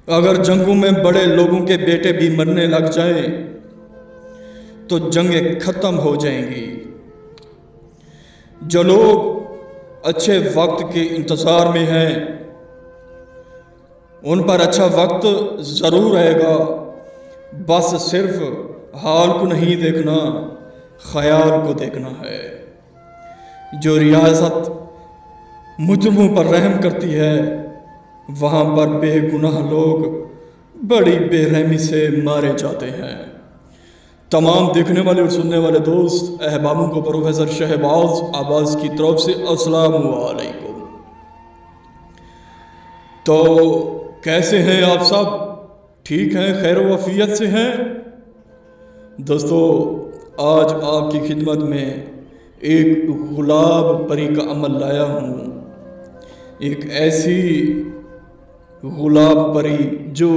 اگر جنگوں میں بڑے لوگوں کے بیٹے بھی مرنے لگ جائیں تو جنگیں ختم ہو جائیں گی۔ جو لوگ اچھے وقت کے انتظار میں ہیں ان پر اچھا وقت ضرور آئے گا، بس صرف حال کو نہیں دیکھنا، خیال کو دیکھنا ہے۔ جو ریاست مجرموں پر رحم کرتی ہے وہاں پر بے گناہ لوگ بڑی بے رحمی سے مارے جاتے ہیں۔ تمام دیکھنے والے اور سننے والے دوست احبابوں کو پروفیسر شہباز عباس کی طرف سے السلام علیکم۔ تو کیسے ہیں آپ سب؟ ٹھیک ہیں؟ خیر و عافیت سے ہیں؟ دوستو، آج آپ کی خدمت میں ایک گلاب پری کا عمل لایا ہوں۔ ایک ایسی گلاب پری جو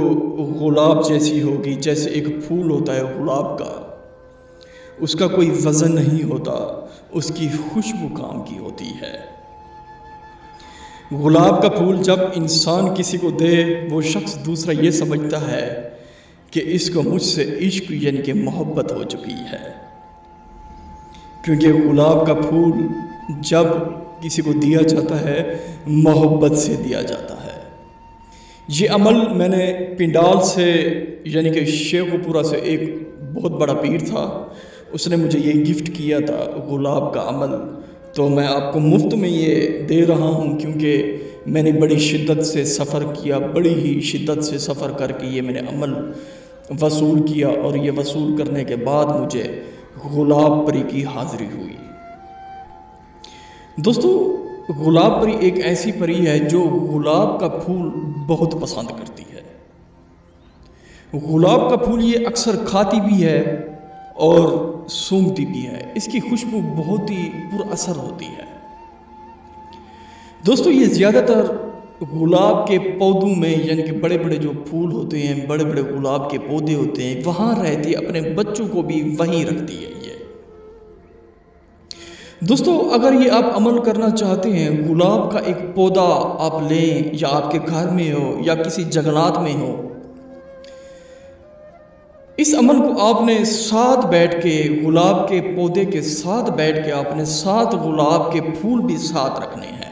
گلاب جیسی ہوگی، جیسے ایک پھول ہوتا ہے گلاب کا، اس کا کوئی وزن نہیں ہوتا، اس کی خوشبو کام کی ہوتی ہے۔ گلاب کا پھول جب انسان کسی کو دے، وہ شخص دوسرا یہ سمجھتا ہے کہ اس کو مجھ سے عشق یعنی کہ محبت ہو چکی ہے، کیونکہ گلاب کا پھول جب کسی کو دیا جاتا ہے محبت سے دیا جاتا ہے۔ یہ عمل میں نے پنڈال سے یعنی کہ شیخو پورہ سے ایک بہت بڑا پیر تھا، اس نے مجھے یہ گفٹ کیا تھا گلاب کا عمل، تو میں آپ کو مفت میں یہ دے رہا ہوں، کیونکہ میں نے بڑی شدت سے سفر کیا، بڑی ہی شدت سے سفر کر کے یہ میں نے عمل وصول کیا، اور یہ وصول کرنے کے بعد مجھے گلاب پری کی حاضری ہوئی۔ دوستو، گلاب پری ایک ایسی پری ہے جو گلاب کا پھول بہت پسند کرتی ہے۔ گلاب کا پھول یہ اکثر کھاتی بھی ہے اور سونگھتی بھی ہے، اس کی خوشبو بہت ہی پر اثر ہوتی ہے۔ دوستو، یہ زیادہ تر گلاب کے پودوں میں یعنی کہ بڑے بڑے جو پھول ہوتے ہیں، بڑے بڑے گلاب کے پودے ہوتے ہیں، وہاں رہتی ہے، اپنے بچوں کو بھی وہیں رکھتی ہے۔ دوستو، اگر یہ آپ عمل کرنا چاہتے ہیں، گلاب کا ایک پودا آپ لیں، یا آپ کے گھر میں ہو یا کسی جنگلات میں ہو، اس عمل کو آپ نے ساتھ بیٹھ کے گلاب کے پودے کے ساتھ بیٹھ کے آپ نے ساتھ گلاب کے پھول بھی ساتھ رکھنے ہیں۔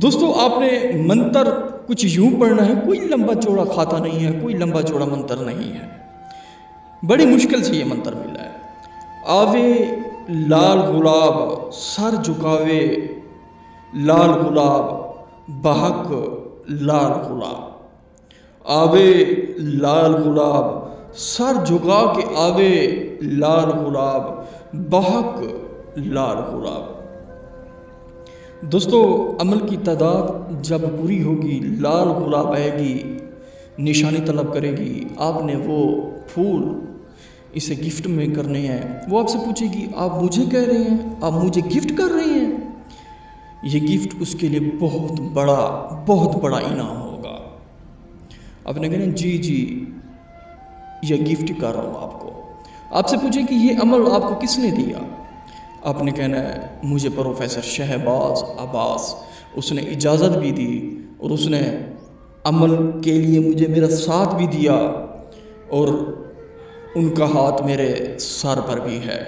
دوستو، آپ نے منتر کچھ یوں پڑھنا ہے، کوئی لمبا چوڑا کھاتا نہیں ہے، کوئی لمبا چوڑا منتر نہیں ہے، بڑی مشکل سے یہ منتر ملا ہے۔ آوے لال گلاب سر جھکاوے، لال گلاب بہک لال گلاب، آوے لال گلاب سر جھکا کے آوے لال گلاب بہک لال گلاب۔ دوستو، عمل کی تعداد جب پوری ہوگی، لال گلاب آئے گی، نشانی طلب کرے گی، آپ نے وہ پھول اسے گفٹ میں کرنے ہیں۔ وہ آپ سے پوچھے گی آپ مجھے کہہ رہے ہیں، آپ مجھے گفٹ کر رہے ہیں؟ یہ گفٹ اس کے لیے بہت بڑا انعام ہوگا۔ آپ نے کہنا جی یہ گفٹ کر رہا ہوں آپ کو۔ آپ سے پوچھے کہ یہ عمل آپ کو کس نے دیا؟ آپ نے کہنا ہے مجھے پروفیسر شہباز عباس، اس نے اجازت بھی دی اور اس نے عمل کے لیے مجھے میرا ساتھ بھی دیا، اور ان کا ہاتھ میرے سر پر بھی ہے۔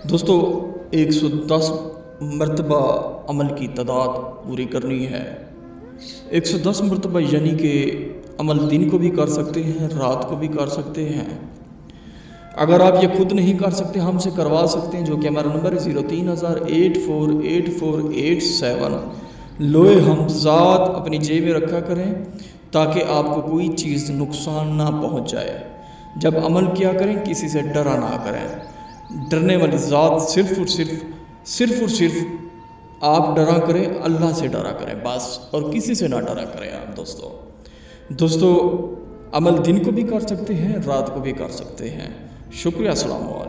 دوستو، 110 مرتبہ عمل کی تعداد پوری کرنی ہے۔ 110 مرتبہ یعنی کہ عمل دن کو بھی کر سکتے ہیں، رات کو بھی کر سکتے ہیں۔ اگر آپ یہ خود نہیں کر سکتے، ہم سے کروا سکتے ہیں، جو کہ ہمارا نمبر ہے 03,084,84,87۔ لوہے حمزات اپنی جیب میں رکھا کریں تاکہ آپ کو کوئی چیز نقصان نہ پہنچ جائے۔ جب عمل کیا کریں کسی سے ڈرا نہ کریں، ڈرنے والی ذات صرف اور صرف آپ ڈرا کریں، اللہ سے ڈرا کریں بس، اور کسی سے نہ ڈرا کریں آپ۔ دوستو، عمل دن کو بھی کر سکتے ہیں، رات کو بھی کر سکتے ہیں۔ شکریہ، السلام علیکم۔